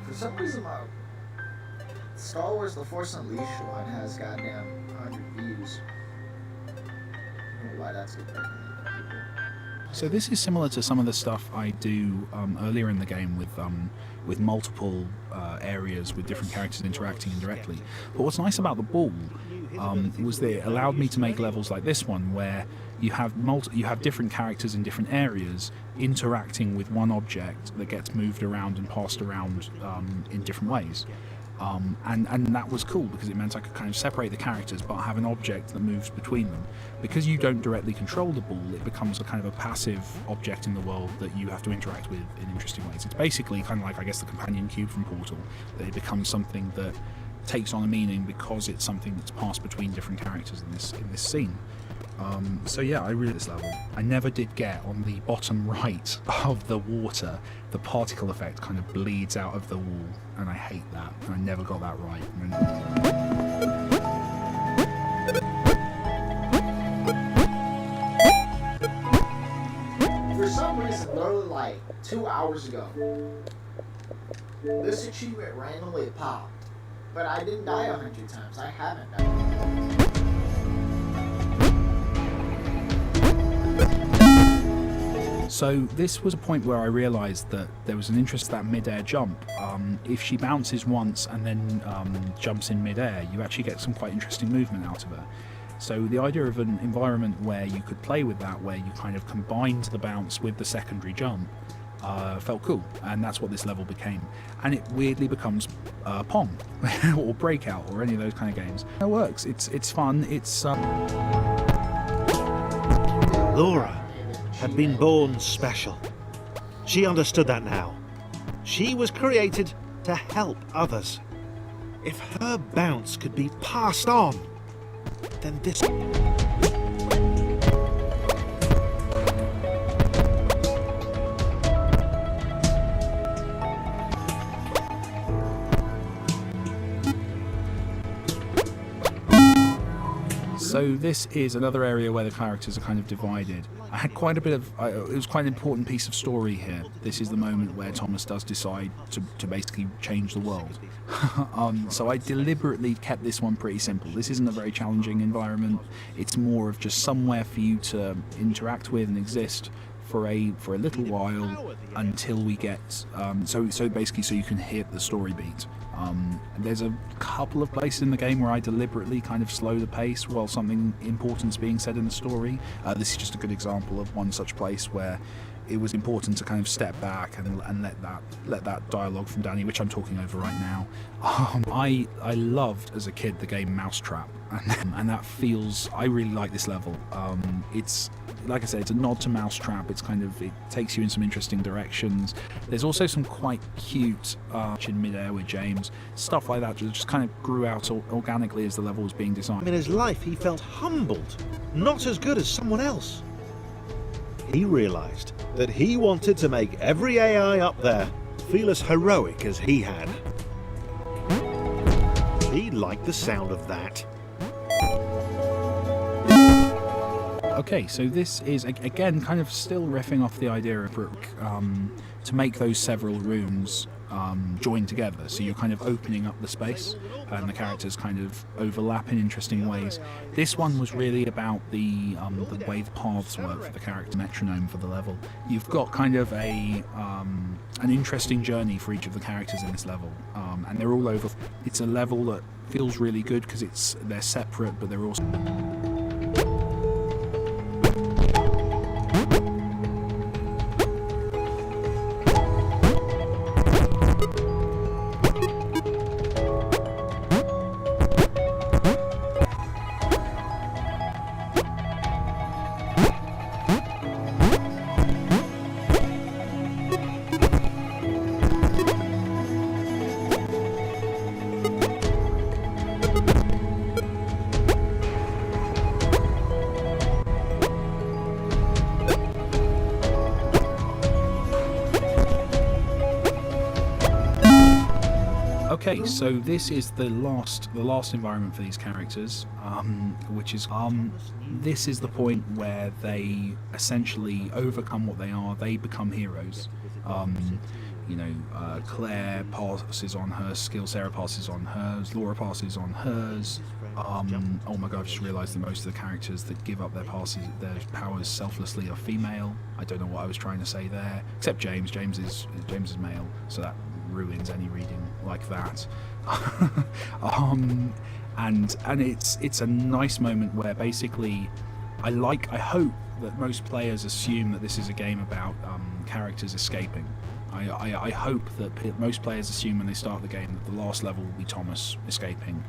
For some reason, my Star Wars The Force Unleashed one has goddamn 100 views. I don't know why that's good recommended by people. So this is similar to some of the stuff I do earlier in the game with multiple areas with different characters interacting indirectly. But what's nice about the ball was that it allowed me to make levels like this one, where you have different characters in different areas interacting with one object that gets moved around and passed around in different ways. And that was cool because it meant I could kind of separate the characters but have an object that moves between them. Because you don't directly control the ball, it becomes a kind of a passive object in the world that you have to interact with in interesting ways. It's basically kind of like, I guess, the companion cube from Portal, that it becomes something that takes on a meaning because it's something that's passed between different characters in this scene. So yeah, I really like this level. I never did get on the bottom right of the water, the particle effect kind of bleeds out of the wall, and I hate that. I never got that right. For some reason, literally like 2 hours ago, this achievement randomly popped. But I didn't die 100 times. I haven't died. So this was a point where I realised that there was an interest in that mid-air jump. If she bounces once and then jumps in mid-air, you actually get some quite interesting movement out of her. So the idea of an environment where you could play with that, where you kind of combined the bounce with the secondary jump, felt cool, and that's what this level became. And it weirdly becomes Pong or Breakout or any of those kind of games. It works. It's fun. It's Laura had been born special. She understood that now. She was created to help others. If her bounce could be passed on, then this... So this is another area where the characters are kind of divided. I had quite a bit of... it was quite an important piece of story here. This is the moment where Thomas does decide to basically change the world. So I deliberately kept this one pretty simple. This isn't a very challenging environment. It's more of just somewhere for you to interact with and exist for a little while until we get... so basically so you can hit the story beat. There's a couple of places in the game where I deliberately kind of slow the pace while something important's being said in the story. This is just a good example of one such place where it was important to kind of step back and let that dialogue from Danny, which I'm talking over right now. I loved as a kid the game Mousetrap, and that feels... I really like this level. It's, like I said, it's a nod to Mousetrap. It's kind of, it takes you in some interesting directions. There's also some quite cute in midair with James, stuff like that just kind of grew out organically as the level was being designed. In his life, he felt humbled, not as good as someone else. He realised that he wanted to make every AI up there feel as heroic as he had. He liked the sound of that. Okay, so this is, again, kind of still riffing off the idea of Brooke, to make those several rooms join together. So you're kind of opening up the space and the characters kind of overlap in interesting ways. This one was really about the way the paths work for the character metronome for the level. You've got kind of an interesting journey for each of the characters in this level, and they're all over. It's a level that feels really good because they're separate, but they're also... Okay, so this is the last environment for these characters, which is this is the point where they essentially overcome what they are. They become heroes. Claire passes on her skill, Sarah passes on hers, Laura passes on hers. Oh my god, I've just realised that most of the characters that give up their powers selflessly are female. I don't know what I was trying to say there, except James. James is male, so that ruins any reading like that. And it's a nice moment where basically I hope that most players assume that this is a game about characters escaping. I hope that most players assume when they start the game that the last level will be Thomas escaping.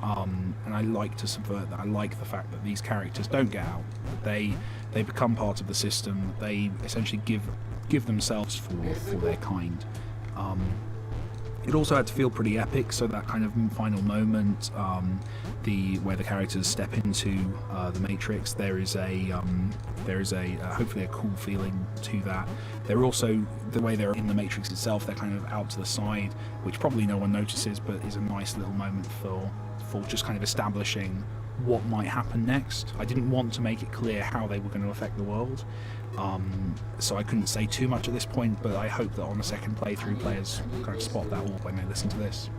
And I like to subvert that. I like the fact that these characters don't get out. They become part of the system. They essentially give themselves for their kind. It also had to feel pretty epic, so that kind of final moment, where the characters step into the Matrix, there is a hopefully a cool feeling to that. They're also, the way they're in the Matrix itself, they're kind of out to the side, which probably no one notices, but is a nice little moment for just kind of establishing what might happen next. I didn't want to make it clear how they were going to affect the world, so I couldn't say too much at this point, but I hope that on the second playthrough players kind of spot that all when they listen to this.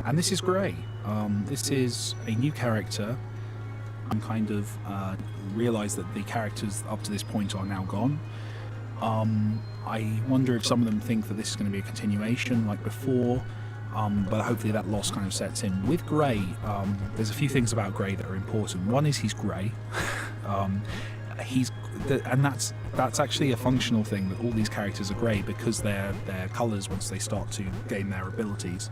And this is Gray. This is a new character. I'm kind of realised that the characters up to this point are now gone. I wonder if some of them think that this is going to be a continuation like before, but hopefully that loss kind of sets in. With Gray, there's a few things about Gray that are important. One is he's grey. And that's actually a functional thing, that all these characters are grey because their colours, once they start to gain their abilities,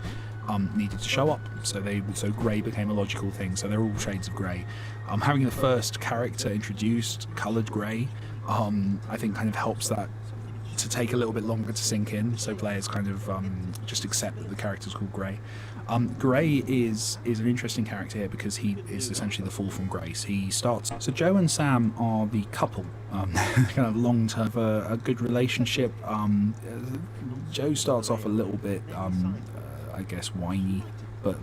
needed to show up. So grey became a logical thing. So they're all shades of grey. Having the first character introduced coloured grey, I think kind of helps that to take a little bit longer to sink in. So players kind of just accept that the character's called Gray. Gray is an interesting character here because he is essentially the fall from grace. He starts. So Joe and Sam are the couple, kind of long-term, a good relationship. Joe starts off a little bit, I guess, whiny, but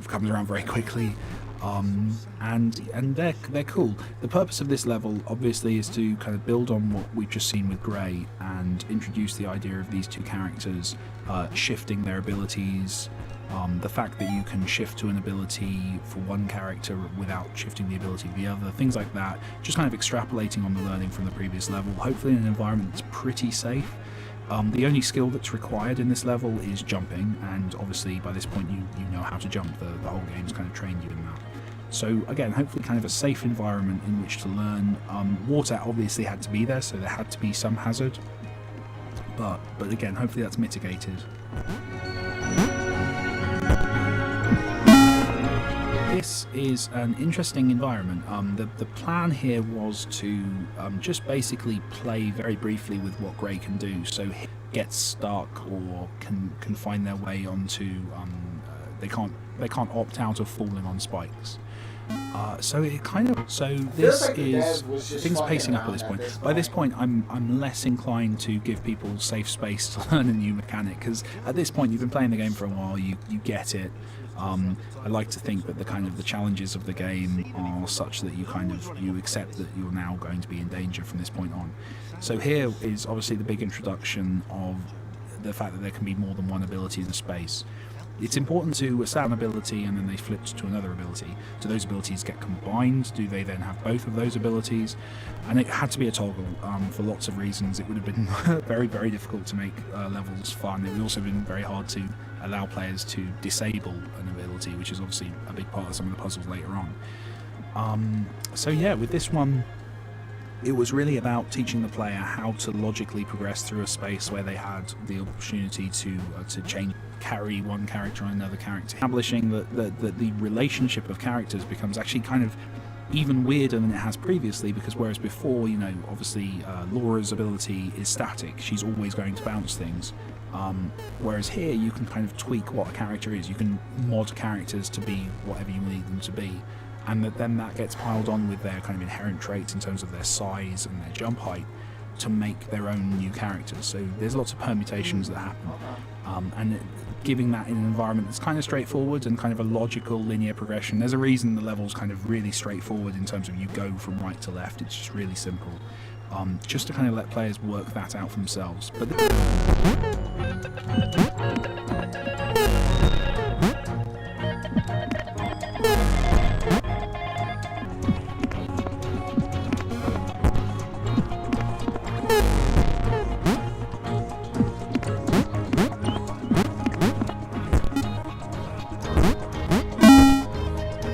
comes around very quickly. And they're cool. The purpose of this level obviously is to kind of build on what we've just seen with Gray and introduce the idea of these two characters shifting their abilities. The fact that you can shift to an ability for one character without shifting the ability of the other, things like that, just kind of extrapolating on the learning from the previous level, hopefully in an environment that's pretty safe. The only skill that's required in this level is jumping, and obviously by this point you know how to jump. The whole game's kind of trained you in that. So again, hopefully kind of a safe environment in which to learn. Water obviously had to be there, so there had to be some hazard, but again, hopefully that's mitigated. This is an interesting environment. The plan here was to just basically play very briefly with what Gray can do. So he gets stuck or can find their way onto. They can't opt out of falling on spikes. So this is things pacing up at this point. By this point, I'm less inclined to give people safe space to learn a new mechanic, because at this point you've been playing the game for a while, you get it. I like to think that the challenges of the game are such that you accept that you're now going to be in danger from this point on. So here is obviously the big introduction of the fact that there can be more than one ability in the space. It's important to establish an ability and then they flip to another ability. Do those abilities get combined? Do they then have both of those abilities? And it had to be a toggle for lots of reasons. It would have been very, very difficult to make levels fun. It would also have been very hard to allow players to disable an ability, which is obviously a big part of some of the puzzles later on. So yeah, with this one, it was really about teaching the player how to logically progress through a space where they had the opportunity to carry one character on another character, establishing that the relationship of characters becomes actually kind of even weirder than it has previously, because whereas before, obviously Laura's ability is static, she's always going to bounce things, whereas here you can kind of tweak what a character is. You can mod characters to be whatever you need them to be, and then that gets piled on with their kind of inherent traits in terms of their size and their jump height to make their own new characters. So there's lots of permutations that happen, and giving that in an environment that's kind of straightforward and kind of a logical linear progression. There's a reason the level's kind of really straightforward in terms of you go from right to left. It's just really simple, just to kind of let players work that out for themselves. But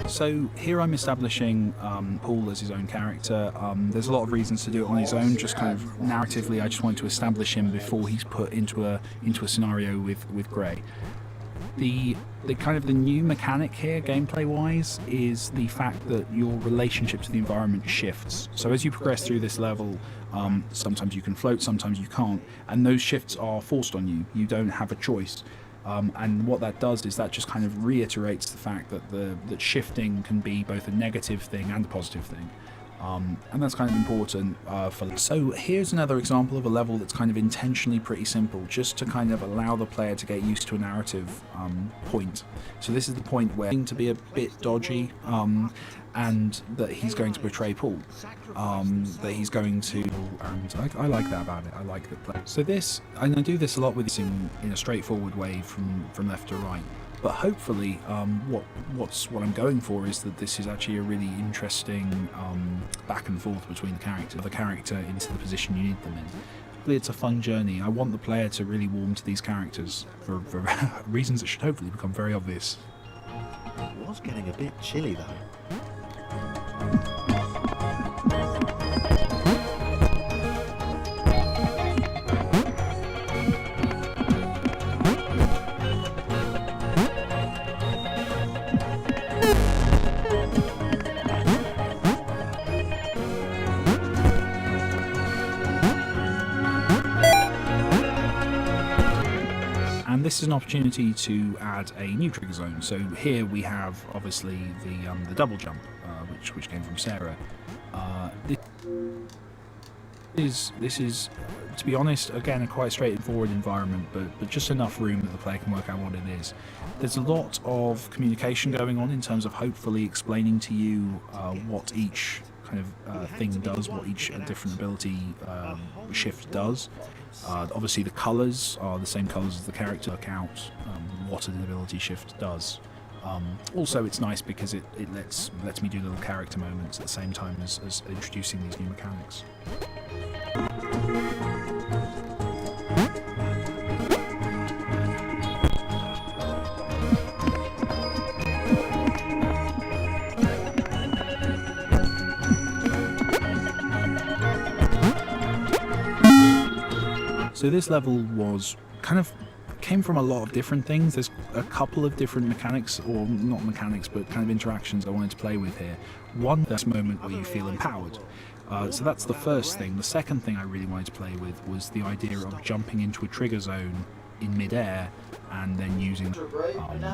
so here I'm establishing Paul as his own character. There's a lot of reasons to do it on his own. Just kind of narratively, I just want to establish him before he's put into a scenario with Gray. The kind of the new mechanic here, gameplay-wise, is the fact that your relationship to the environment shifts. So as you progress through this level, sometimes you can float, sometimes you can't, and those shifts are forced on you. You don't have a choice. And what that does is that just kind of reiterates the fact that that shifting can be both a negative thing and a positive thing. And that's kind of important for. So here's another example of a level that's kind of intentionally pretty simple, just to kind of allow the player to get used to a narrative point. So this is the point where to be a bit dodgy, and that he's going to betray Paul, that he's going to, and I like that about it. I like the play. So this, and I do this a lot with this in a straightforward way from left to right. But hopefully, what I'm going for is that this is actually a really interesting back and forth between the character into the position you need them in. Hopefully it's a fun journey. I want the player to really warm to these characters for reasons that should hopefully become very obvious. It was getting a bit chilly though. This is an opportunity to add a new trigger zone. So here we have obviously the double jump, which came from Sarah. This is, to be honest, again a quite straightforward environment, but just enough room that the player can work out what it is. There's a lot of communication going on in terms of hopefully explaining to you what each kind of thing does, what each different ability shift does. Obviously the colours are the same colours as the character, work out what an ability shift does. Also it's nice because it lets me do little character moments at the same time as introducing these new mechanics. So this level was came from a lot of different things. There's a couple of different mechanics, or not mechanics, but kind of interactions I wanted to play with here. One, this moment where you feel empowered. So that's the first thing. The second thing I really wanted to play with was the idea of jumping into a trigger zone in mid-air and then using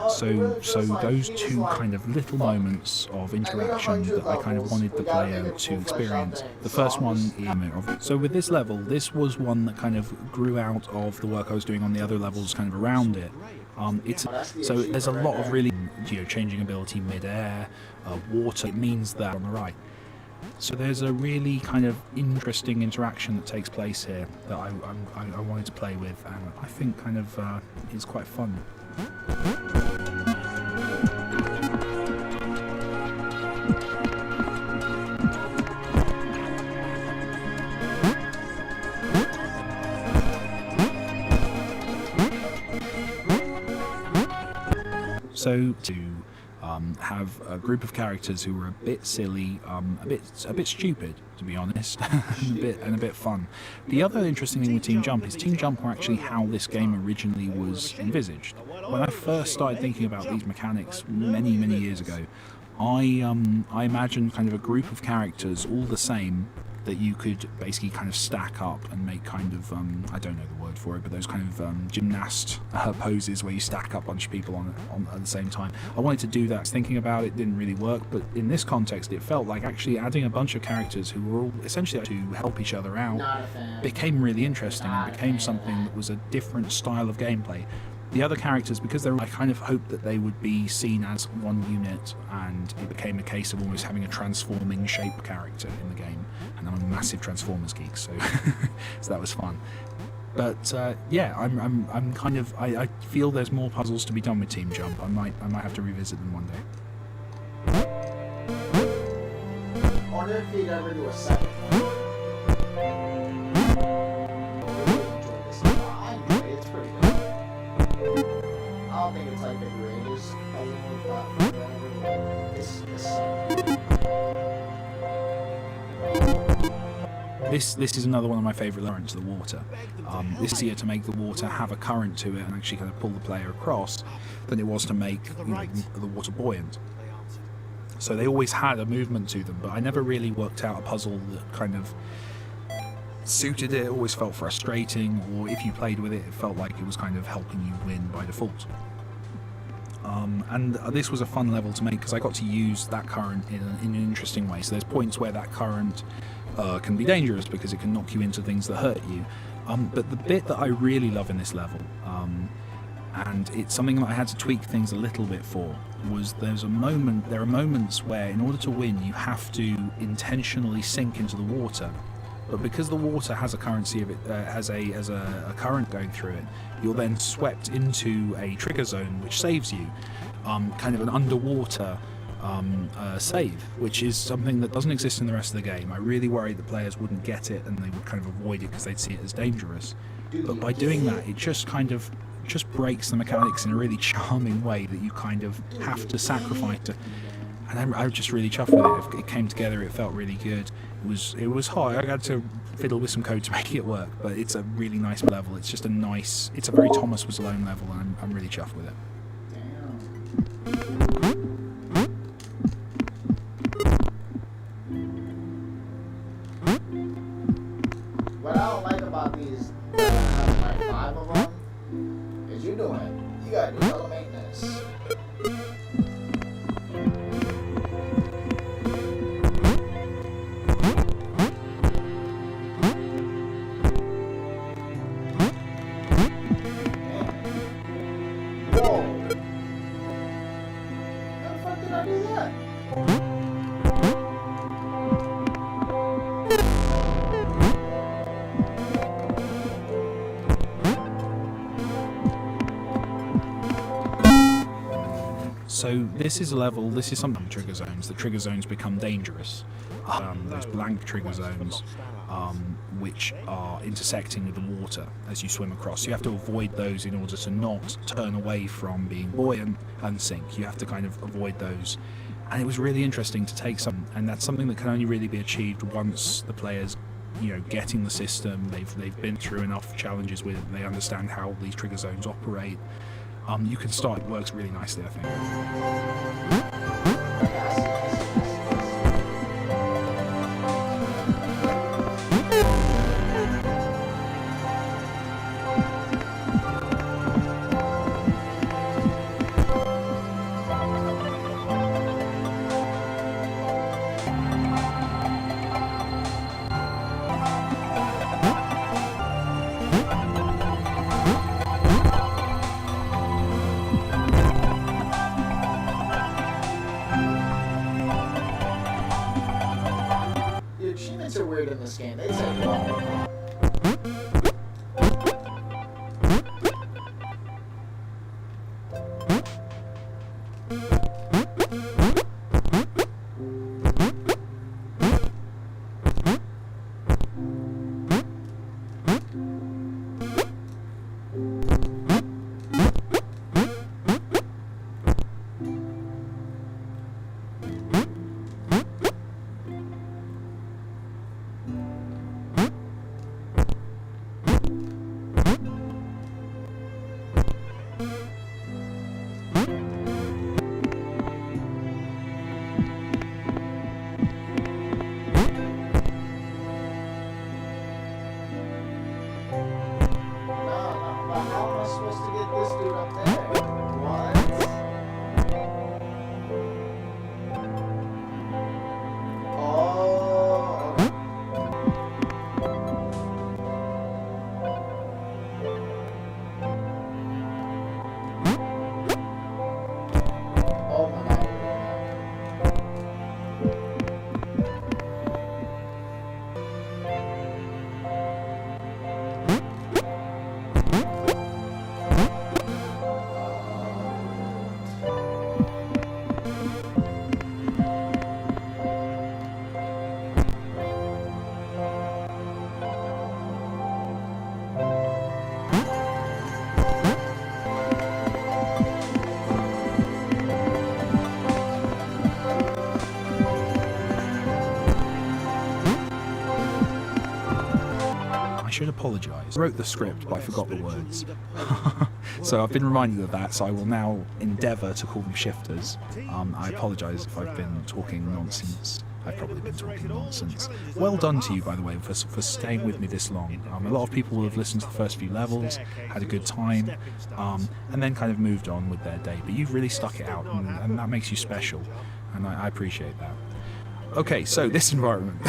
so those two kind of little moments of interaction that I kind of wanted the player to experience. The first one is so with this level, this was one that kind of grew out of the work I was doing on the other levels kind of around it, It's so there's a lot of really changing ability mid-air, water. It means that on the right. So there's a really kind of interesting interaction that takes place here that I wanted to play with, and I think kind of is quite fun. So to have a group of characters who were a bit silly, a bit stupid, to be honest, and a bit fun. The other interesting thing with Team Jump is Team Jump were actually how this game originally was envisaged. When I first started thinking about these mechanics many years ago, I imagined kind of a group of characters all the same that you could basically kind of stack up and make kind of, I don't know the word for it, but those kind of gymnast poses where you stack up a bunch of people on at the same time. I wanted to do that. Thinking about it didn't really work, but in this context it felt like actually adding a bunch of characters who were all essentially to help each other out became really interesting and became something that was a different style of gameplay. The other characters, because I kind of hoped that they would be seen as one unit, and it became a case of almost having a transforming shape character in the game. And I'm a massive Transformers geek, so so that was fun. But yeah, I'm kind of I feel there's more puzzles to be done with Team Jump. I might have to revisit them one day. I wonder if he'd ever do a second one. I don't think it's like the greatest puzzle, but whatever. This is another one of my favourite currents, the water. This is easier to make the water have a current to it and actually kind of pull the player across than it was to make the water buoyant. So they always had a movement to them, but I never really worked out a puzzle that kind of suited it. It always felt frustrating, or if you played with it, it felt like it was kind of helping you win by default. And this was a fun level to make because I got to use that current in an interesting way. So there's points where that current can be dangerous because it can knock you into things that hurt you. But the bit that I really love in this level, and it's something that I had to tweak things a little bit for, was there are moments where in order to win you have to intentionally sink into the water. But because the water has a currency of it, has a current going through it, you're then swept into a trigger zone which saves you, kind of an underwater save, which is something that doesn't exist in the rest of the game. I really worried that players wouldn't get it and they would kind of avoid it because they'd see it as dangerous. But by doing that, it just breaks the mechanics in a really charming way that you kind of have to sacrifice to. And I was just really chuffed with it. It came together. It felt really good. It was hard. I had to fiddle with some code to make it work, but it's a really nice level. It's just it's a very Thomas Was Alone level, and I'm really chuffed with it. What I don't like about these, like 5 of them, is you gotta do all the maintenance. So this is something trigger zones. The trigger zones become dangerous. Those blank trigger zones, which are intersecting with the water as you swim across. You have to avoid those in order to not turn away from being buoyant and sink. You have to kind of avoid those. And it was really interesting to take some, and that's something that can only really be achieved once the players, getting the system. They've been through enough challenges with it. They understand how these trigger zones operate. You can start. It works really nicely, I think. Dude, achievements are weird in this game. They take long. How am I supposed to get this dude up there? What? Oh. Oh my God. I should apologise. I wrote the script, but I forgot the words. So I've been reminded of that, so I will now endeavour to call them shifters. I apologise if I've been talking nonsense. I've probably been talking nonsense. Well done to you, by the way, for staying with me this long. A lot of people will have listened to the first few levels, had a good time, and then kind of moved on with their day. But you've really stuck it out, and that makes you special, and I appreciate that. Okay, so this environment.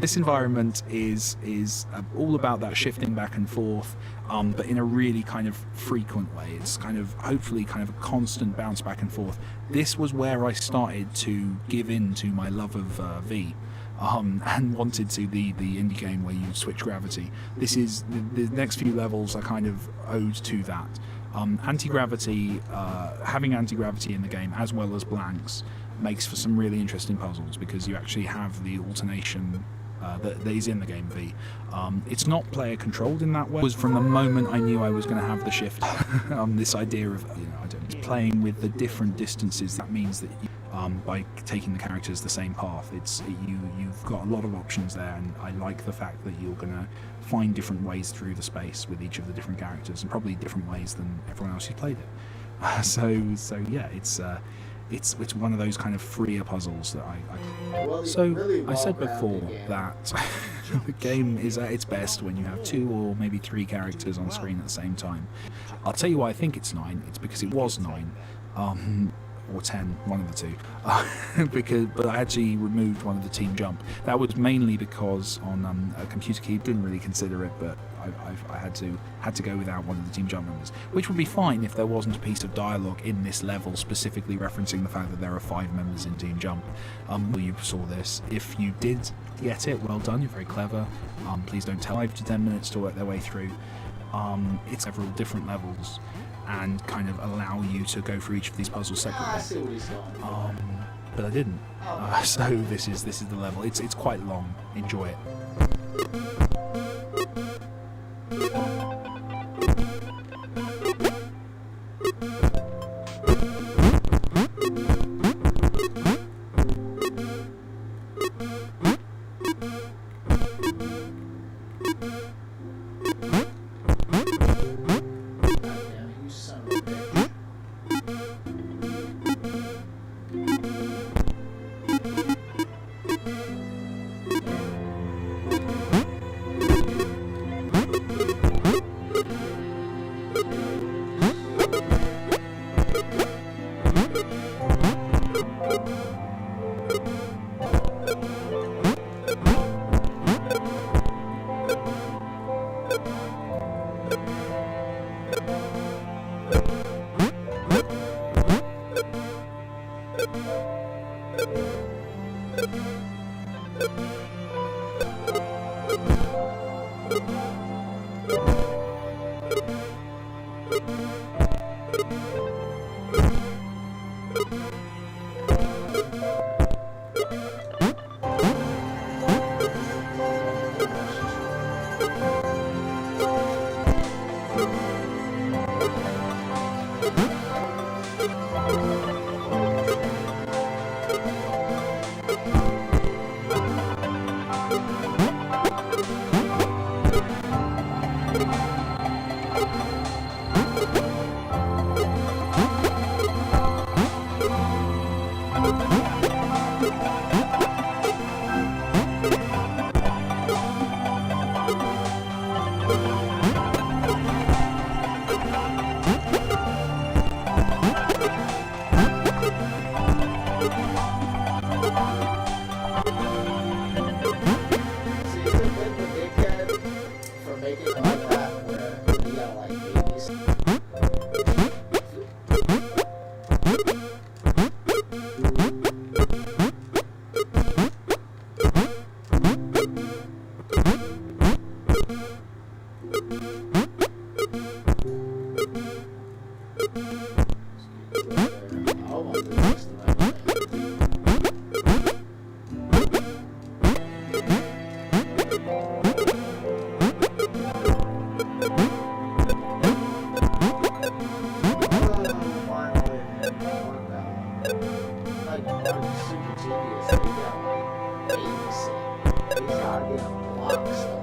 This environment is all about that shifting back and forth, but in a really kind of frequent way. It's kind of hopefully kind of a constant bounce back and forth. This was where I started to give in to my love of V, and wanted to the indie game where you switch gravity. This is the next few levels are kind of ode to that. Anti-gravity, having anti-gravity in the game as well as blanks makes for some really interesting puzzles because you actually have the alternation that is in the game V. It's not player controlled in that way. It was from the moment I knew I was going to have the shift. This idea of playing with the different distances. That means that by taking the characters the same path, you've got a lot of options there, and I like the fact that you're going to find different ways through the space with each of the different characters, and probably different ways than everyone else who's played it. So yeah, it's one of those kind of freer puzzles that I said before that the game is at its best when you have 2 or maybe 3 characters on screen at the same time. I'll tell you why I think it's 9. It's because it was 9, or 10, one of the two. But I actually removed one of the team jump. That was mainly because on a computer key, didn't really consider it, but I had to go without one of the team jump members, which would be fine if there wasn't a piece of dialogue in this level specifically referencing the fact that there are 5 members in team jump. You saw this. If you did get it, well done. You're very clever. Please don't tell 5 to 10 minutes to work their way through. It's several different levels and kind of allow you to go through each of these puzzles separately. I see what he's doing. But I didn't. So this is the level. It's quite long. Enjoy it. See, he's a bit of a dickhead for making it like that, where you gotta like babies. I want to do this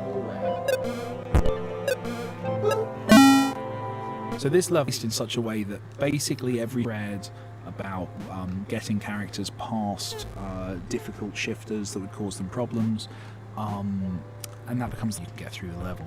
the right way. So this level is in such a way that basically every thread about getting characters past difficult shifters that would cause them problems, and that becomes you can get through the level.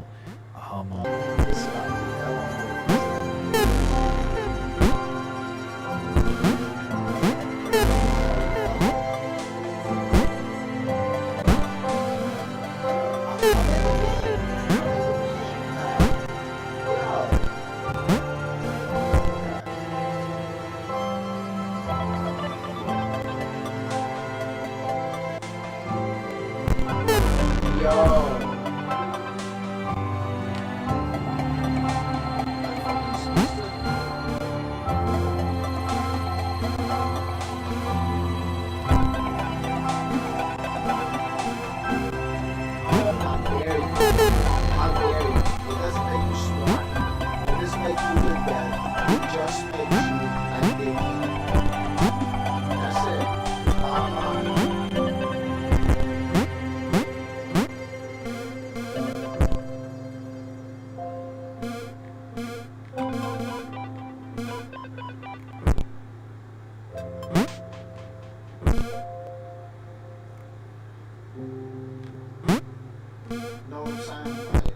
Know what I'm saying? Like,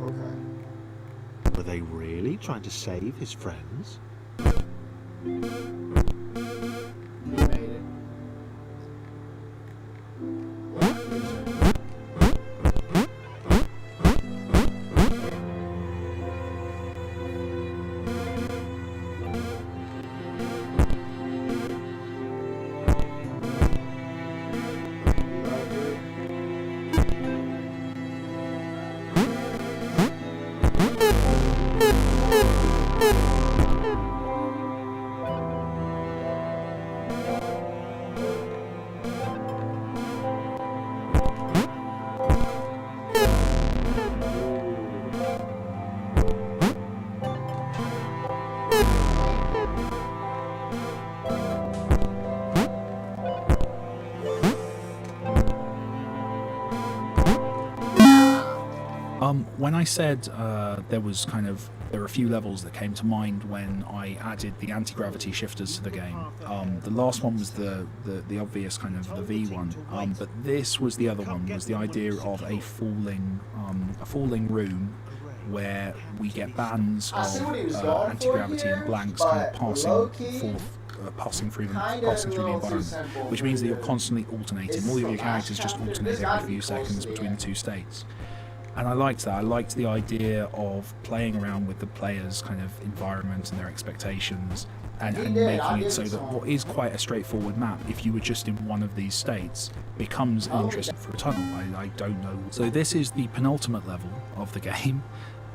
okay. Were they really trying to save his friends? You made it. Well, your turn. You agree? When I said there were a few levels that came to mind when I added the anti-gravity shifters to the game. The last one was the obvious kind of the V one, but this was the other one. Was the idea of a falling room where we get bands I see what he was of going for anti-gravity here, and blanks kind of but passing low-key, forth. Passing through the kinda a little too environment, simple which means that you're for constantly alternating. This All is of the your characters last just chapter. alternate This gotta every be few close to seconds the between the end. two states. And I liked that. I liked the idea of playing around with the player's kind of environment and their expectations, and making it so that what is quite a straightforward map, if you were just in one of these states, becomes interesting for a tunnel. I don't know. So this is the penultimate level of the game.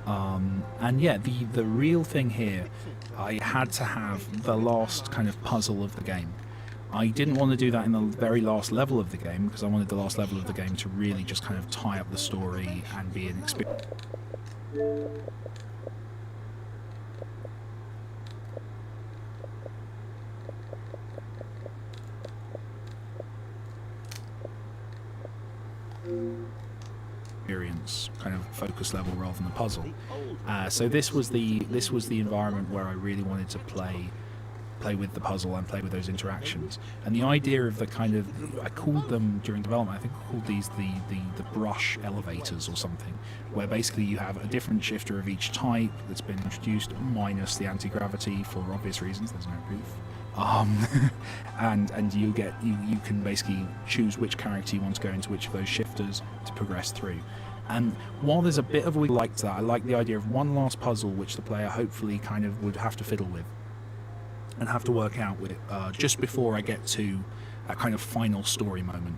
And yeah, the real thing here, I had to have the last kind of puzzle of the game. I didn't want to do that in the very last level of the game, because I wanted the last level of the game to really just kind of tie up the story and be an experience. Kind of focus level rather than a puzzle. So this was the environment where I really wanted to play with the puzzle and play with those interactions. And the idea of the kind of, I called them during development, I think I called these the brush elevators or something, where basically you have a different shifter of each type that's been introduced, minus the anti-gravity for obvious reasons. There's no proof. And you can basically choose which character you want to go into which of those shifters to progress through. And while there's a bit of a like that, I like the idea of one last puzzle which the player hopefully kind of would have to fiddle with and have to work out with just before I get to a kind of final story moment.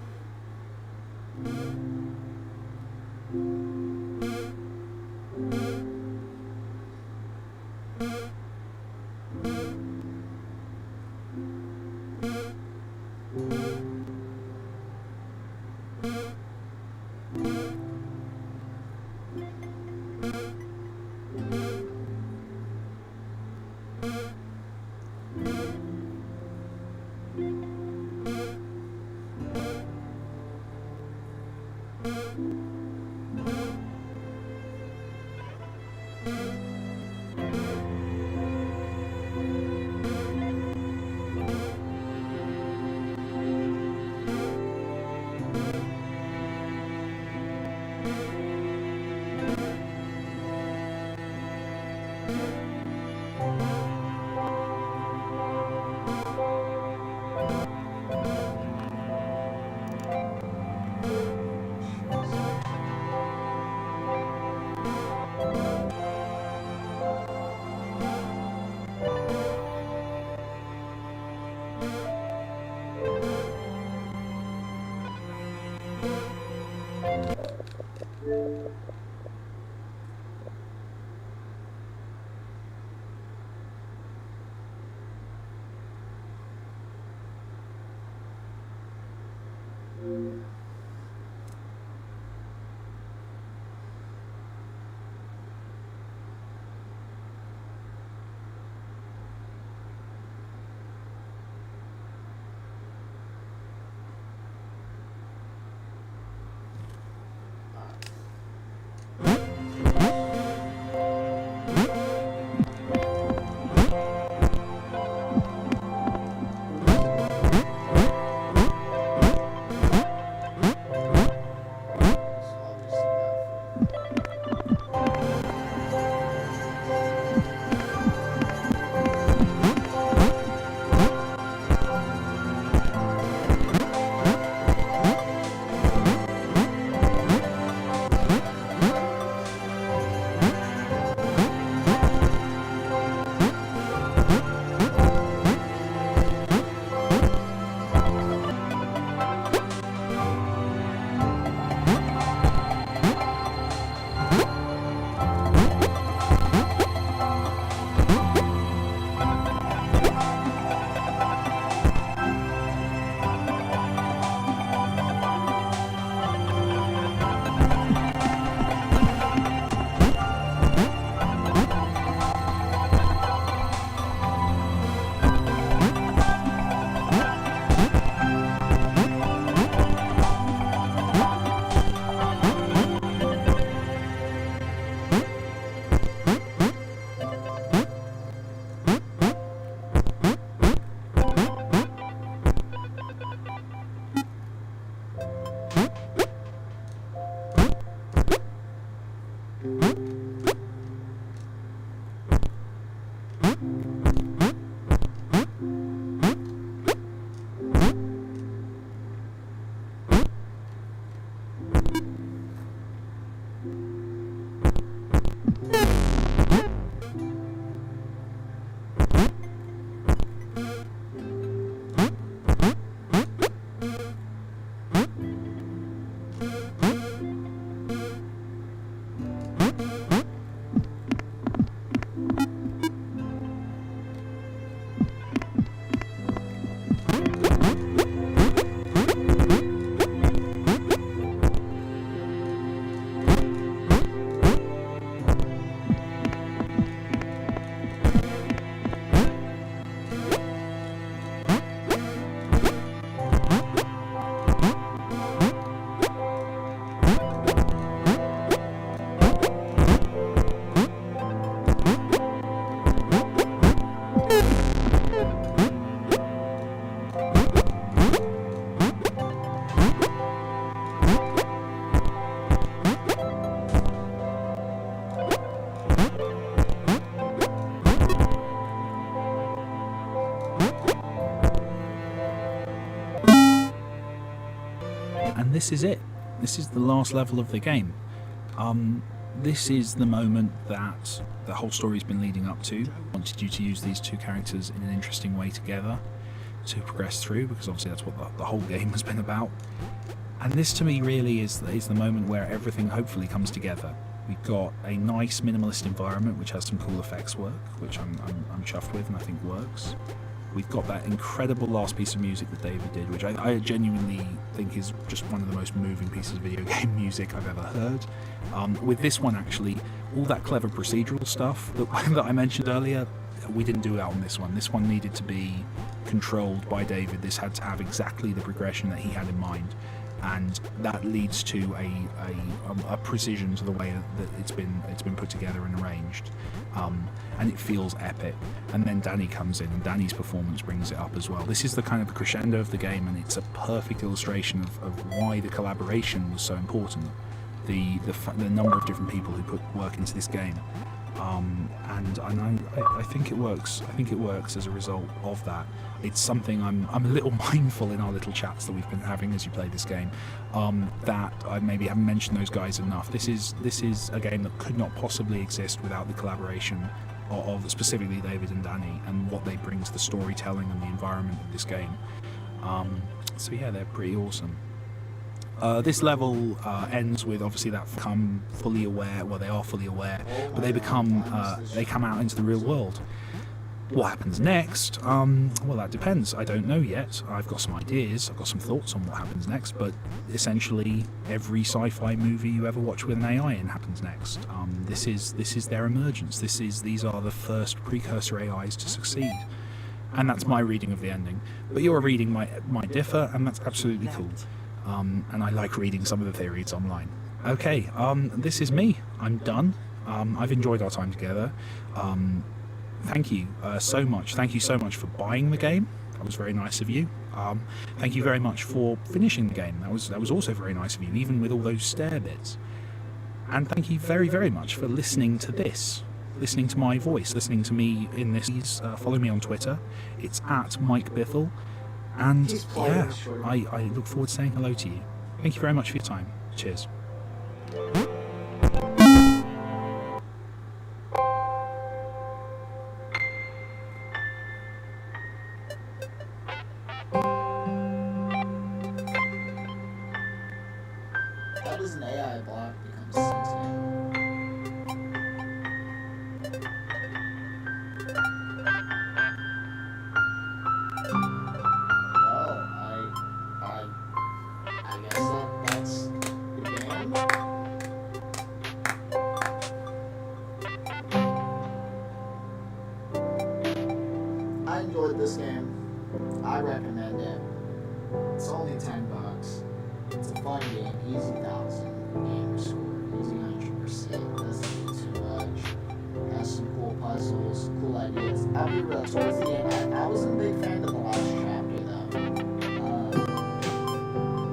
and this is it. This is the last level of the game. This is the moment that the whole story's been leading up to. I wanted you to use these two characters in an interesting way together to progress through, because obviously that's what the whole game has been about. And this to me really is the moment where everything hopefully comes together. We've got a nice minimalist environment which has some cool effects work, which I'm chuffed with and I think works. We've got that incredible last piece of music that David did, which I genuinely think is just one of the most moving pieces of video game music I've ever heard. With this one, actually, all that clever procedural stuff that I mentioned earlier, we didn't do it on this one. This one needed to be controlled by David. This had to have exactly the progression that he had in mind, and that leads to a precision to the way that it's been put together and arranged, and it feels epic. And then Danny comes in, and Danny's performance brings it up as well. This is the kind of the crescendo of the game, and it's a perfect illustration of why the collaboration was so important. The number of different people who put work into this game, and I think it works. I think it works as a result of that. It's something I'm a little mindful in our little chats that we've been having as you play this game, that I maybe haven't mentioned those guys enough. This is a game that could not possibly exist without the collaboration of specifically David and Danny, and what they bring to the storytelling and the environment of this game. So yeah, they're pretty awesome. This level ends with obviously that become fully aware. Well, they are fully aware, but they come out into the real world. What happens next? Well, that depends. I don't know yet. I've got some ideas. I've got some thoughts on what happens next. But essentially, every sci-fi movie you ever watch with an AI in happens next. This is their emergence. These are the first precursor AIs to succeed. And that's my reading of the ending. But your reading might differ, and that's absolutely cool. And I like reading some of the theories online. Okay, this is me. I'm done. I've enjoyed our time together. Thank you so much. Thank you so much for buying the game. That was very nice of you. Thank you very much for finishing the game. That was also very nice of you, even with all those stare bits. And thank you very, very much for listening to this. Listening to my voice, listening to me in this. Please follow me on Twitter. It's at Mike Bithell. And yeah, I look forward to saying hello to you. Thank you very much for your time. Cheers. How does an AI block become sentient? I guess that's the game. I enjoyed this game. I recommend it. It's only $10. It's a fun game. Easy 1,000 gamer score. Easy 100%. Doesn't do too much. Has some cool puzzles, cool ideas. I'll be real. Towards the end, I wasn't a big fan of the last chapter though.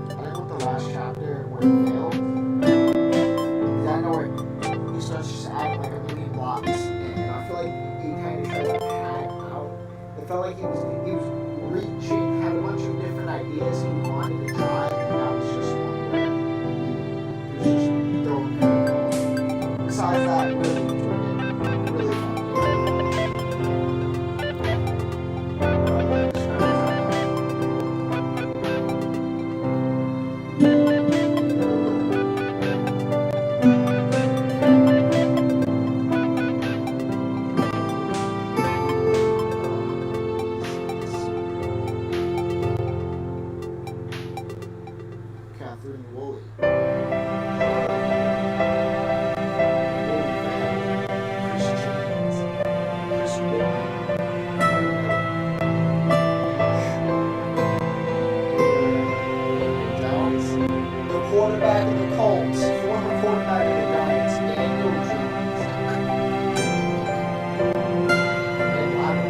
I think with the last chapter where it failed, because I know where he starts just acting like a million blocks, and I feel like he kind of tried to pad it out. It felt like he was reaching, had a bunch of different ideas he wanted to try, and that was just one where he was just throwing curveballs. Besides that, really enjoyed it. Really fun Catherine Woolley. Quarterback of the Colts, former quarterback of the Giants, Daniel Jones. And Waddle.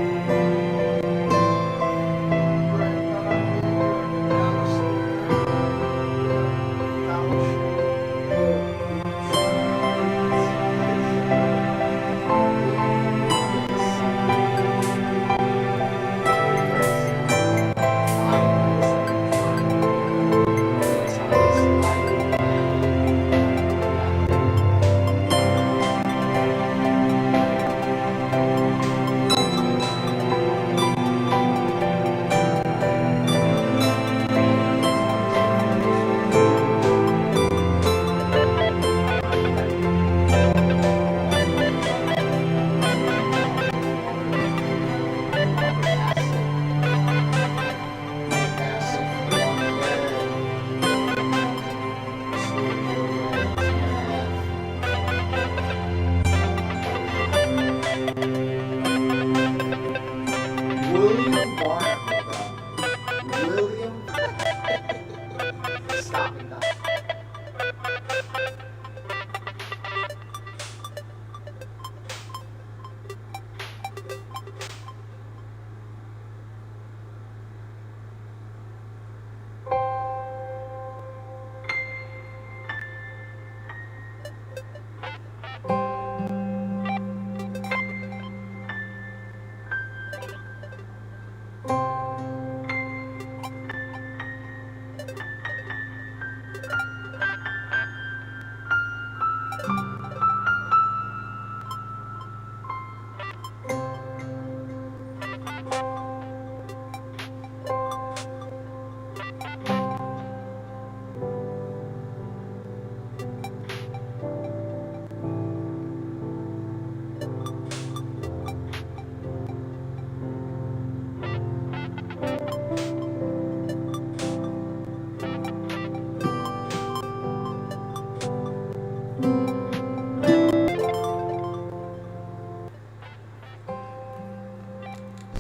stopping that.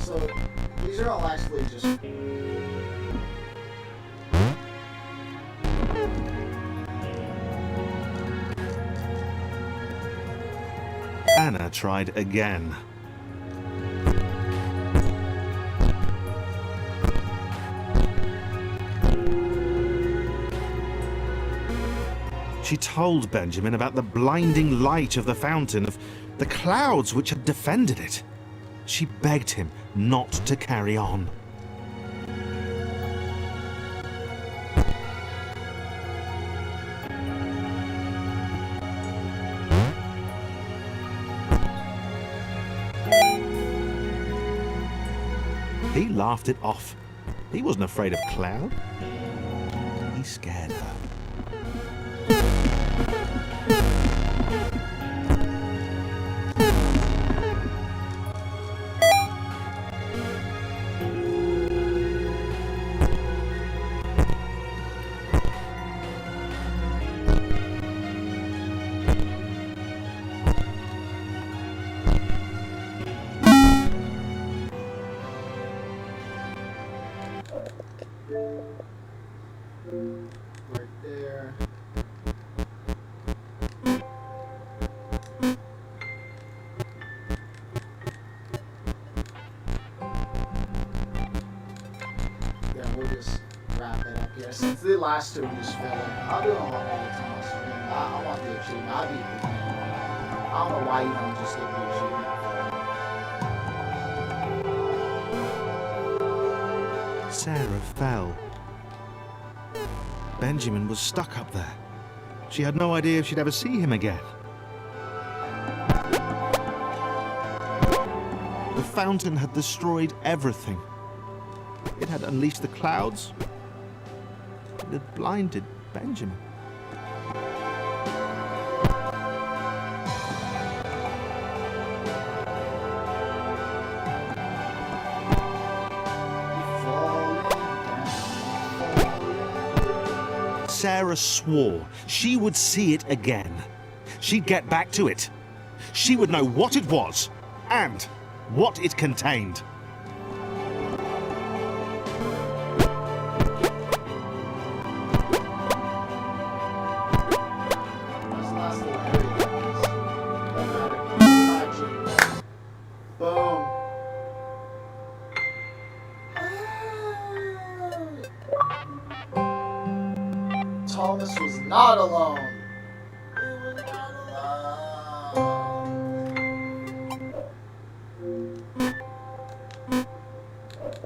So these are all actually just. Anna tried again. She told Benjamin about the blinding light of the fountain, of the clouds which had defended it. She begged him not to carry on. He laughed it off. He wasn't afraid of Cloud. He scared her. Right there. Yeah, we'll just wrap it up here. Since the last two we just filler, I'll do it all the time. I want the achievement. I'll beat the game. I don't know why you don't just get the achievement. Sarah fell. Benjamin was stuck up there. She had no idea if she'd ever see him again. The fountain had destroyed everything. It had unleashed the clouds. It had blinded Benjamin. Sarah swore she would see it again. She'd get back to it. She would know what it was and what it contained. Boom. Thomas was not alone. He was not alone.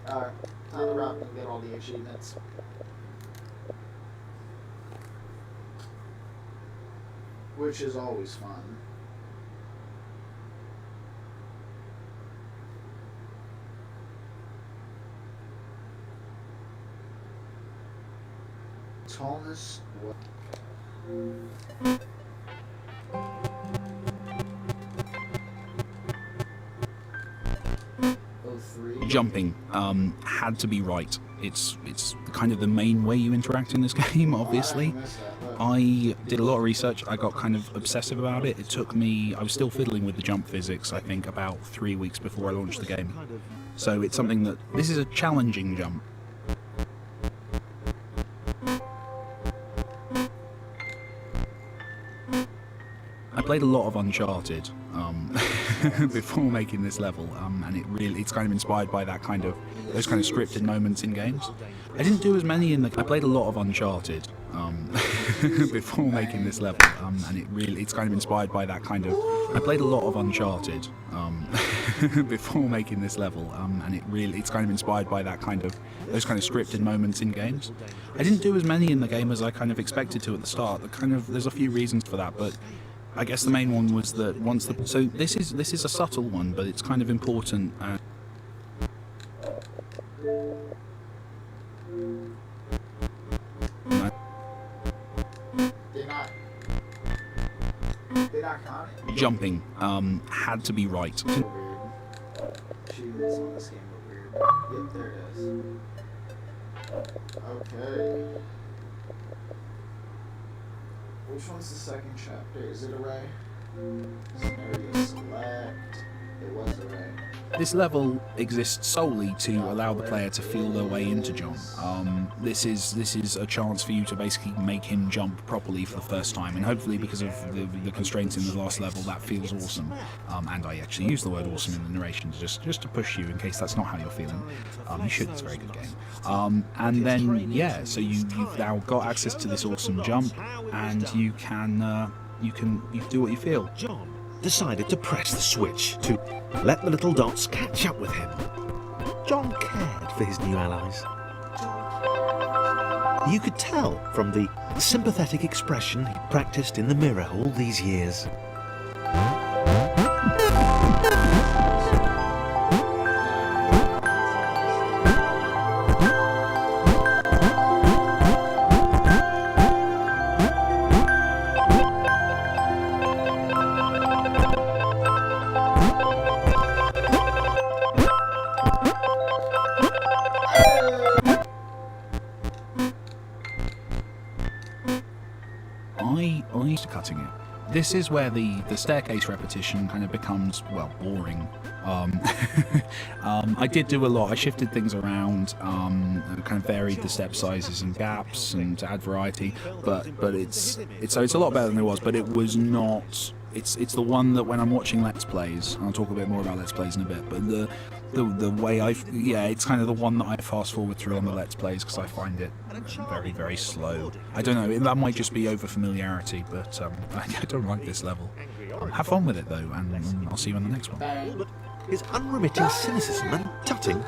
Alright, time to wrap and get all the achievements. Which is always fun. Thomas. Jumping had to be right. It's kind of the main way you interact in this game, obviously. I did a lot of research. I got kind of obsessive about it. It took me, I was still fiddling with the jump physics, I think, about 3 weeks before I launched the game. So it's something that, this is a challenging jump. I played a lot of Uncharted before making this level, and it's kind of inspired by that kind of those kind of scripted moments in games. I didn't do as many in the. I played a lot of Uncharted before making this level, and it's kind of inspired by that kind of. I played a lot of Uncharted before making this level, and it's kind of inspired by that kind of those kind of scripted moments in games. I didn't do as many in the game as I kind of expected to at the start. There's a few reasons for that, but I guess the main one was that so this is a subtle one, but it's kind of important. They're not counting. Jumping had to be right. Shoot, this one, this game look weird. Yep, there it is. Okay. Which one's the second chapter? Is it Array? Scenario select. It was Array. This level exists solely to allow the player to feel their way into John. This is a chance for you to basically make him jump properly for the first time, and hopefully because of the constraints in the last level, that feels awesome. And I actually use the word awesome in the narration just to push you in case that's not how you're feeling. You should. It's a very good game. And then yeah, so you've now got access to this awesome jump, and you can do what you feel. John decided to press the switch to let the little dots catch up with him. John cared for his new allies. You could tell from the sympathetic expression he practiced in the mirror all these years. I used to cutting it. This is where the staircase repetition kind of becomes, well, boring. I did do a lot. I shifted things around, kind of varied the step sizes and gaps, and to add variety. But it's a lot better than it was. But it was not. It's the one that when I'm watching Let's Plays, and I'll talk a bit more about Let's Plays in a bit. But the way it's kind of the one that I fast forward through on the Let's Plays because I find it very, very slow. I don't know, that might just be over familiarity, but I don't like this level. Have fun with it though, and I'll see you on the next one. His unremitting cynicism and tutting.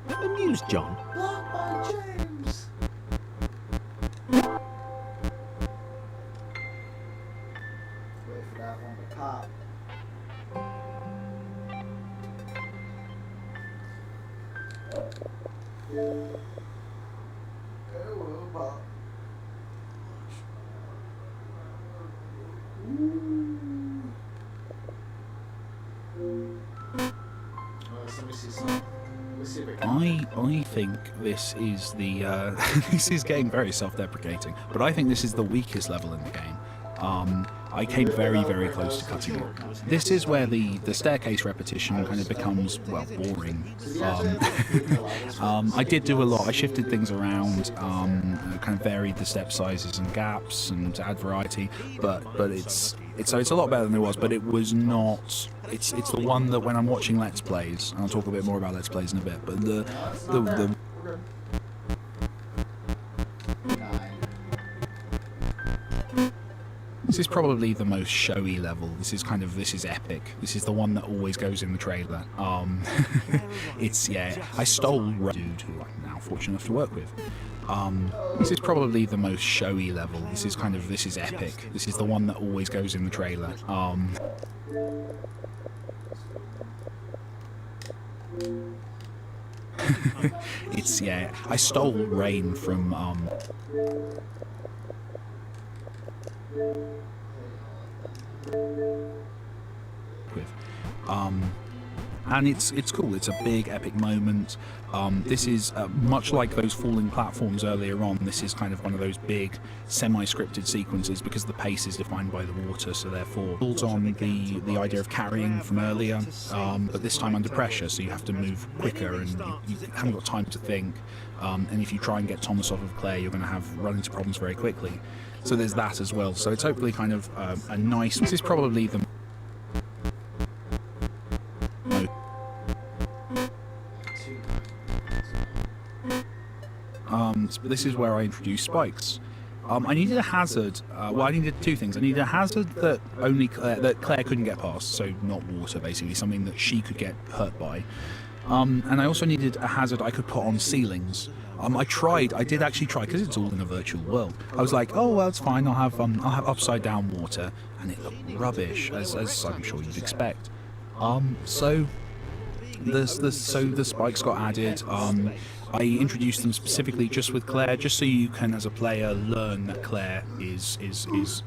Amused John. Blocked by James. Wait for that one to pop. It will pop. Let me see something. I think this is the this is getting very self-deprecating, but I think this is the weakest level in the game. I came very, very close to cutting it. This is where the staircase repetition kind of becomes, well, boring. I did do a lot. I shifted things around, kind of varied the step sizes and gaps, and to add variety. But it's a lot better than it was. But it was not. It's the one that when I'm watching Let's Plays, and I'll talk a bit more about Let's Plays in a bit. But the This is probably the most showy level. This is epic. This is the one that always goes in the trailer. I stole dude who I'm now fortunate enough to work with. This is probably the most showy level. This is epic. This is the one that always goes in the trailer. I stole Rain from and it's cool. It's a big epic moment. This is much like those falling platforms earlier on. This is kind of one of those big semi-scripted sequences because the pace is defined by the water, so therefore builds on the idea of carrying from earlier, but this time under pressure, so you have to move quicker and you haven't got time to think. And if you try and get Thomas off of Claire, you're going to run into problems very quickly. So there's that as well. So it's hopefully kind of a nice. This is probably the. But this is where I introduced spikes. I needed a hazard. Well, I needed two things. I needed a hazard that that Claire couldn't get past, so not water, basically, something that she could get hurt by. And I also needed a hazard I could put on ceilings. I did actually try, because it's all in a virtual world. I was like, oh well, it's fine. I'll have upside down water, and it looked rubbish, as I'm sure you'd expect. So the spikes got added. I introduced them specifically just with Claire, just so you can, as a player, learn that Claire is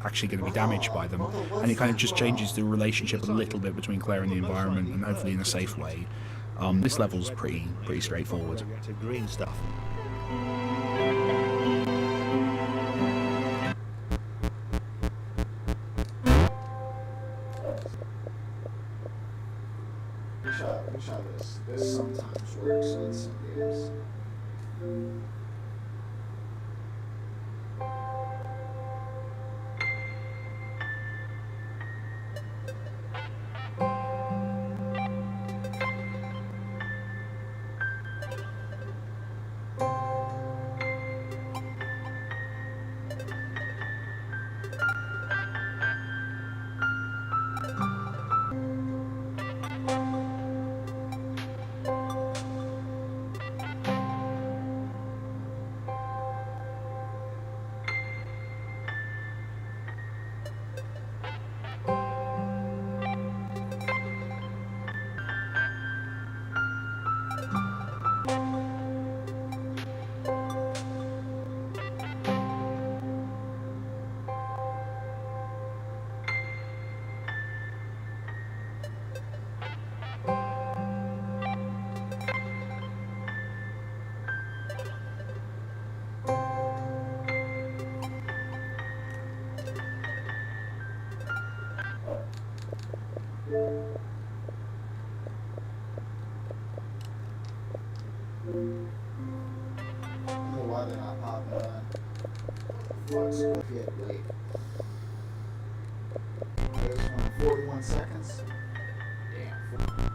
actually going to be damaged by them, and it kind of just changes the relationship a little bit between Claire and the environment, and hopefully in a safe way. This level's pretty straightforward. Green stuff. Let me try this. This sometimes works in some games. I don't know why they're not popping on. Fuck, Scorpion, wait. There's one, 41 seconds. Damn.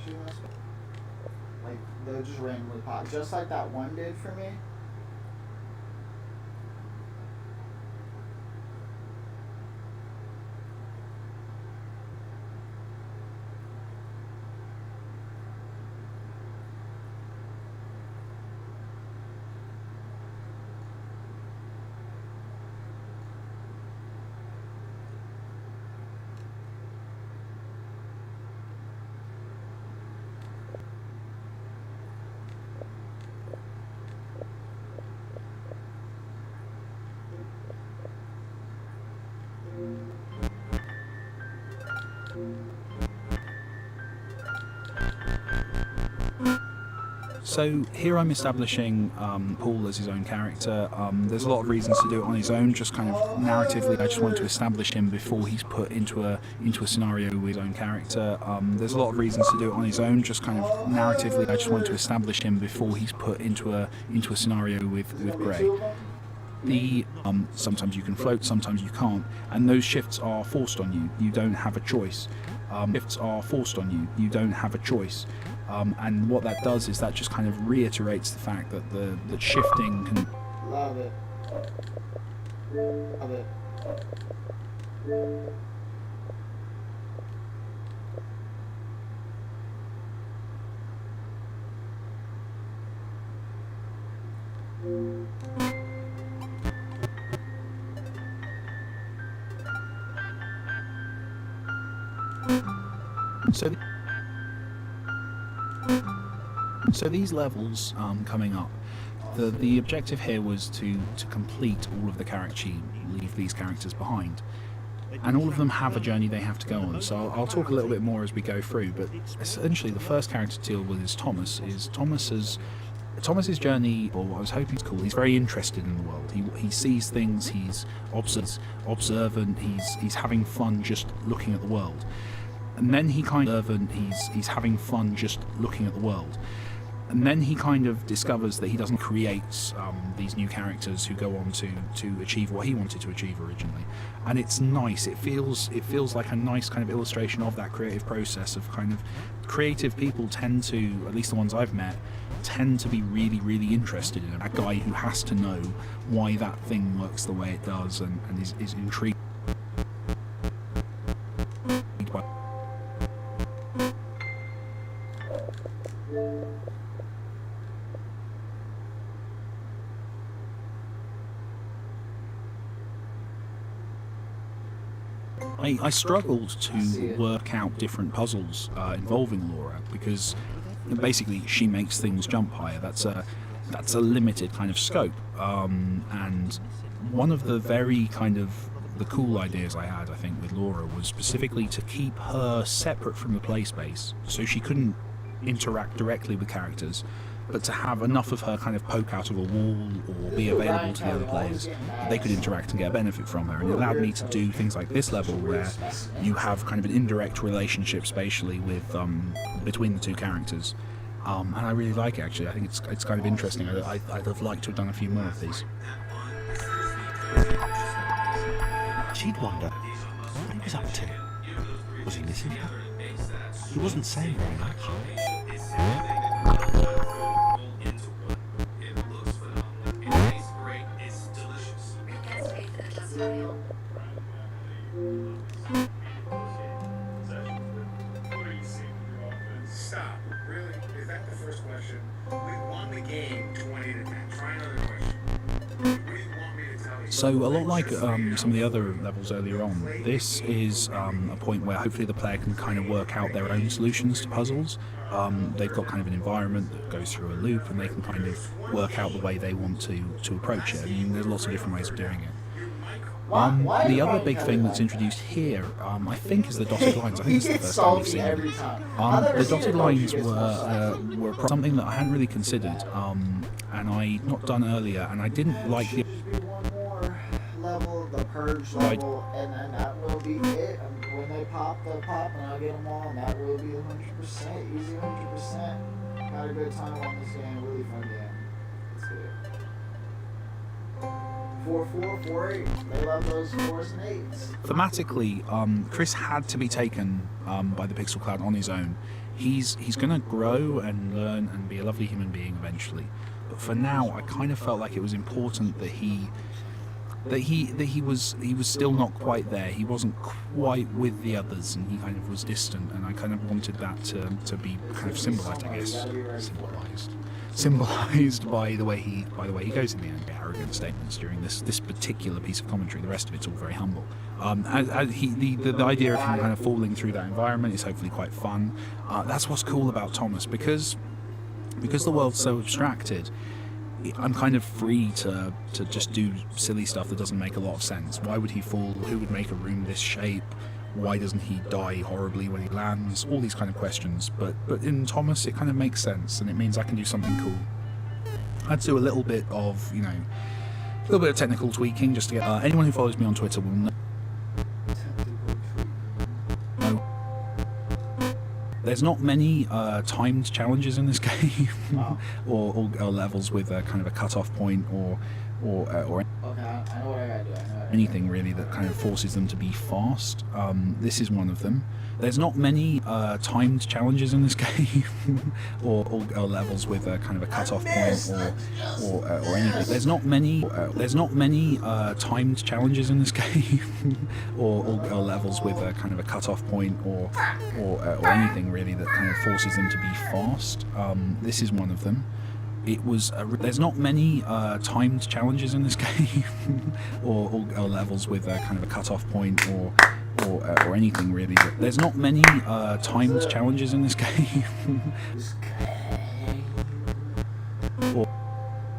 actually mess with. Like, they'll just randomly pop. Just like that one did for me. So here I'm establishing Paul as his own character. There's a lot of reasons to do it on his own, just kind of narratively. I just wanted to establish him before he's put into a scenario with his own character. There's a lot of reasons to do it on his own, just kind of narratively. I just wanted to establish him before he's put into a scenario with Gray. Sometimes you can float, sometimes you can't, and those shifts are forced on you. You don't have a choice. Shifts are forced on you. You don't have a choice. And what that does is that just kind of reiterates the fact that that shifting can. Love it. Love it. So these levels coming up, the objective here was to complete all of the character, leave these characters behind, and all of them have a journey they have to go on. So I'll talk a little bit more as we go through, but essentially the first character to deal with is Thomas. Thomas's journey, or what I was hoping to call, he's very interested in the world. He sees things, he's observant, he's having fun just looking at the world. And then he's having fun just looking at the world. And then he kind of discovers that he doesn't create these new characters who go on to achieve what he wanted to achieve originally. And it's nice. It feels like a nice kind of illustration of that creative process of kind of creative people tend to, at least the ones I've met, tend to be really, really interested in a guy who has to know why that thing works the way it does and is intrigued by. I struggled to work out different puzzles involving Laura because basically she makes things jump higher. That's a limited kind of scope, and one of the very kind of the cool ideas I had, I think, with Laura was specifically to keep her separate from the play space, so she couldn't interact directly with characters, but to have enough of her kind of poke out of a wall or be available to the other players that they could interact and get a benefit from her. And it allowed me to do things like this level where you have kind of an indirect relationship spatially with between the two characters. And I really like it, actually. I think it's kind of interesting. I'd have liked to have done a few more of these. She'd wonder what he was up to. Was he missing her? He wasn't saying very much. Stop. Really? Is that the first question? We won the game 20 to 10. Try another question. What do you want me to tell you? So a lot like some of the other levels earlier on, this is a point where hopefully the player can kind of work out their own solutions to puzzles. They've got kind of an environment that goes through a loop, and they can kind of work out the way they want to approach it. I mean, there's lots of different ways of doing it. The other big thing that's introduced here, I think, is the dotted lines. I think it's the first time we've seen it. The dotted lines were something that I hadn't really considered, and I'd not done earlier, and I didn't like the. One more level, the purge level, and then that will be it. When they pop, they'll pop, and I'll get them all, and that will be 100%, easy 100%. Had a good time on this game, really fun game. Let's do it. 4-4, 4-8. They love those 4s and 8s. Thematically, Chris had to be taken by the Pixel Cloud on his own. He's going to grow and learn and be a lovely human being eventually. But for now, I kind of felt like it was important that he was still not quite there. He wasn't quite with the others, and he kind of was distant. And I kind of wanted that to be kind of symbolised, I guess, symbolised by the way he goes in the end, arrogant statements during this particular piece of commentary. The rest of it's all very humble. The idea of him kind of falling through that environment is hopefully quite fun. That's what's cool about Thomas, because the world's so abstracted. I'm kind of free to just do silly stuff that doesn't make a lot of sense. Why would he fall? Who would make a room this shape? Why doesn't he die horribly when he lands? All these kind of questions. But in Thomas, it kind of makes sense, and it means I can do something cool. I'd do a little bit of technical tweaking just to get. Anyone who follows me on Twitter will know. There's not many timed challenges in this game, or levels with a kind of a cut-off point or Okay, I know what I gotta do. anything really that kind of forces them to be fast. This is one of them. There's not many timed challenges in this game, or levels with a kind of a cut-off point or anything. There's not many timed challenges in this game, or levels with a kind of a cut-off point or anything really that kind of forces them to be fast. This is one of them. There's not many timed challenges in this game, or levels with a kind of a cut-off point or anything really. There's not many timed challenges in this game.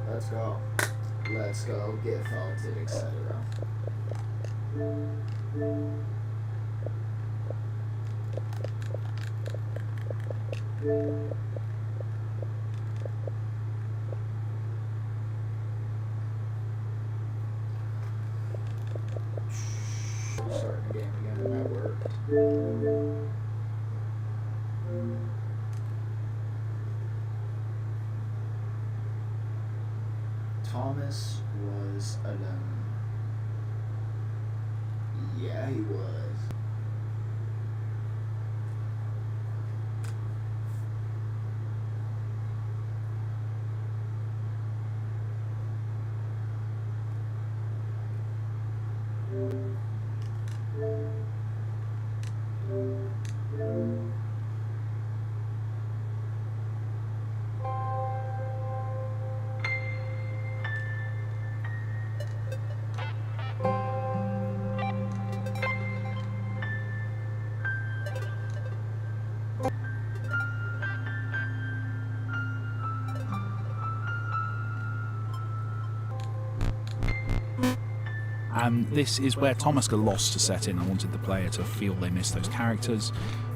Let's go. Get felted, etc. Starting the game again, and that worked. Thomas was alone. Yeah, he was. And this is where Thomas got lost to set in. I wanted the player to feel they missed those characters,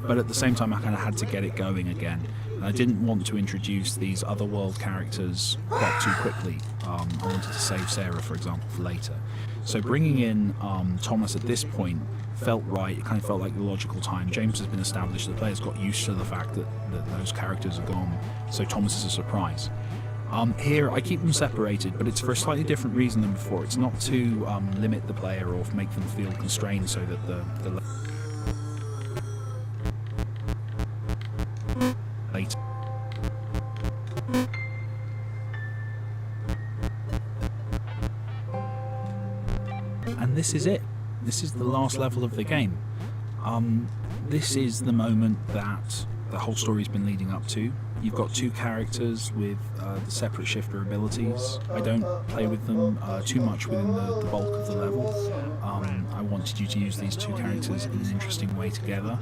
but at the same time I kind of had to get it going again. And I didn't want to introduce these otherworld characters quite too quickly. I wanted to save Sarah, for example, for later. So bringing in Thomas at this point felt right. It kind of felt like the logical time. James has been established. The players got used to the fact that those characters are gone, so Thomas is a surprise. Here, I keep them separated, but it's for a slightly different reason than before. It's not to limit the player or make them feel constrained so that the late. And this is it. This is the last level of the game. This is the moment that the whole story's been leading up to. You've got two characters with the separate shifter abilities. I don't play with them too much within the bulk of the level. I wanted you to use these two characters in an interesting way together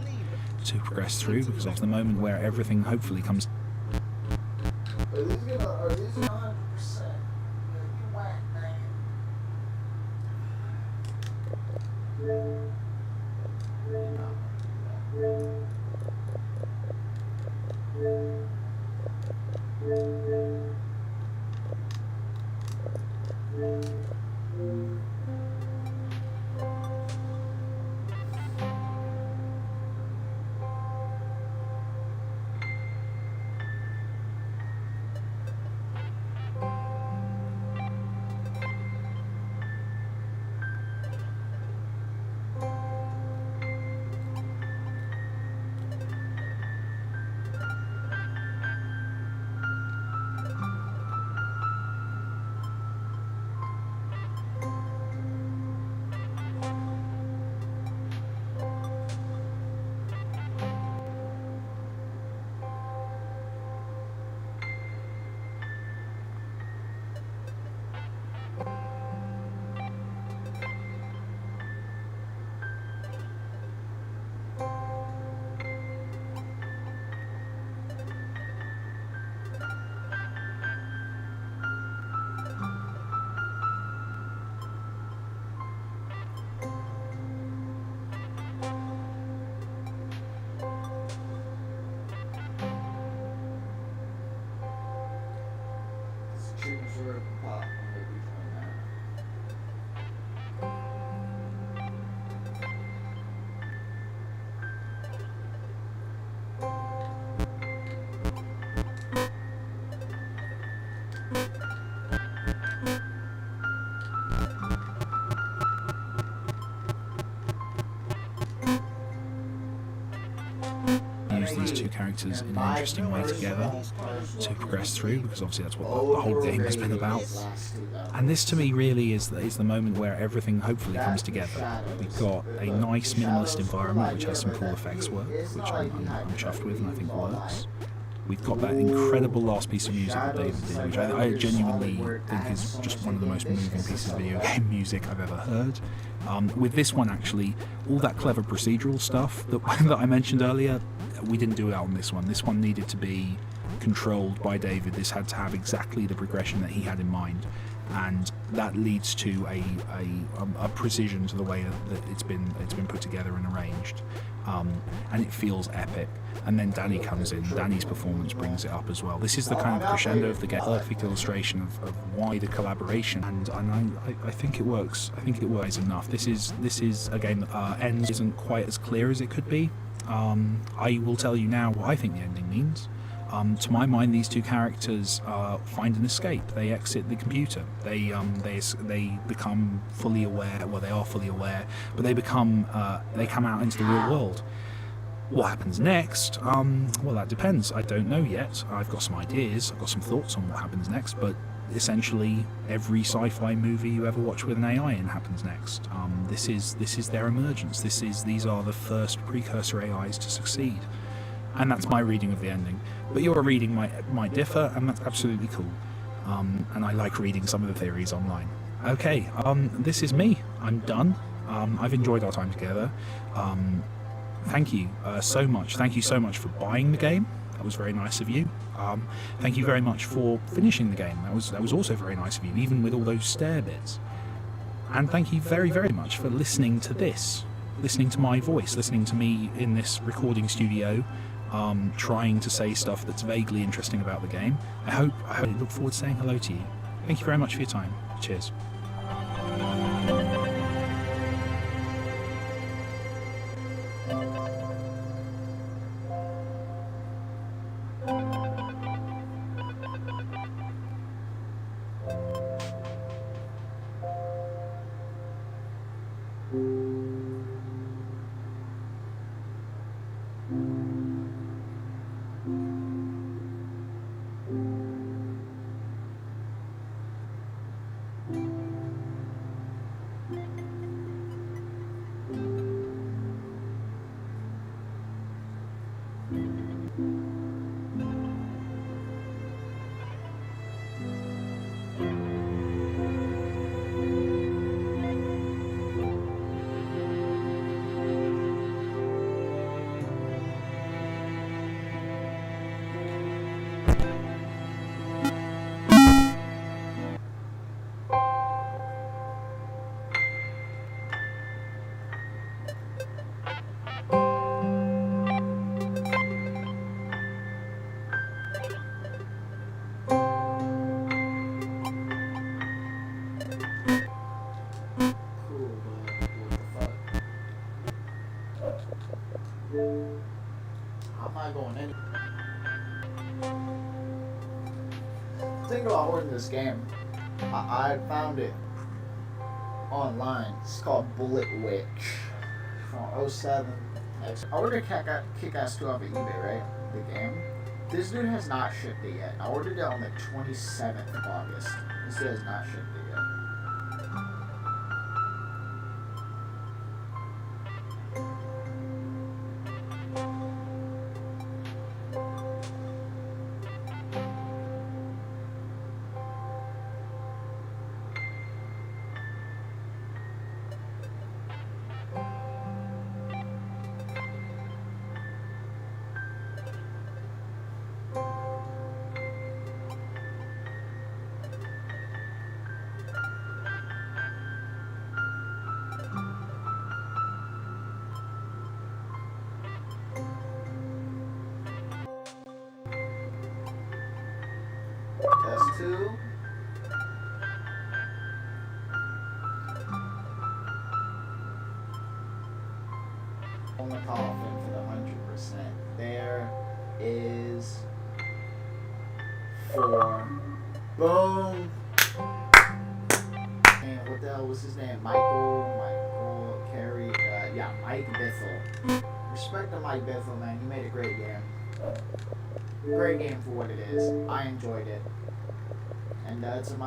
to progress through, because it's the moment where everything hopefully comes. Are these 100%? You whack, man. characters in an interesting way together to progress through, because obviously that's what the whole game has been about. And this to me really is the moment where everything hopefully comes together. We've got a nice minimalist environment which has some cool effects work, which I'm chuffed with and I think works. We've got that incredible last piece of music that David did, which I genuinely think is just one of the most moving pieces of video game music I've ever heard. With this one, actually, all that clever procedural stuff that I mentioned earlier, we didn't do it on this one. This one needed to be controlled by David. This had to have exactly the progression that he had in mind, and that leads to a precision to the way that it's been put together and arranged, and it feels epic. And then Danny comes in. Danny's performance brings it up as well. This is the kind of crescendo of the game, perfect illustration of wider collaboration, and I think it works. I think it works enough. This is a game that ends isn't quite as clear as it could be. I will tell you now what I think the ending means. To my mind, these two characters find an escape. They exit the computer. They become fully aware. Well, they are fully aware, but they come out into the real world. What happens next? Well, that depends. I don't know yet. I've got some ideas. I've got some thoughts on what happens next. But essentially, every sci-fi movie you ever watch with an AI in happens next. This is their emergence. These are the first precursor AIs to succeed. And that's my reading of the ending. But your reading might differ, and that's absolutely cool. And I like reading some of the theories online. Okay, this is me. I'm done. I've enjoyed our time together. Thank you so much. Thank you so much for buying the game. That was very nice of you. Thank you very much for finishing the game. That was also very nice of you, even with all those stair bits. And thank you very, very much for listening to this, listening to my voice, listening to me in this recording studio, trying to say stuff that's vaguely interesting about the game. I look forward to saying hello to you. Thank you very much for your time. Cheers. Think about ordering this game. I found it online. It's called Bullet Witch from 07. I ordered Kick-Ass 2 off of eBay, right? The game. This dude has not shipped it yet. I ordered it on the 27th of August. This dude has not shipped it yet. S2. On the coffin for the 100%. There is 4. Boom. And what the hell was his name? Michael Carey. Yeah, Mike Bithell. Respect to Mike Bithell, man. He made a great game. Great game for what it is. I enjoyed it. And it's in my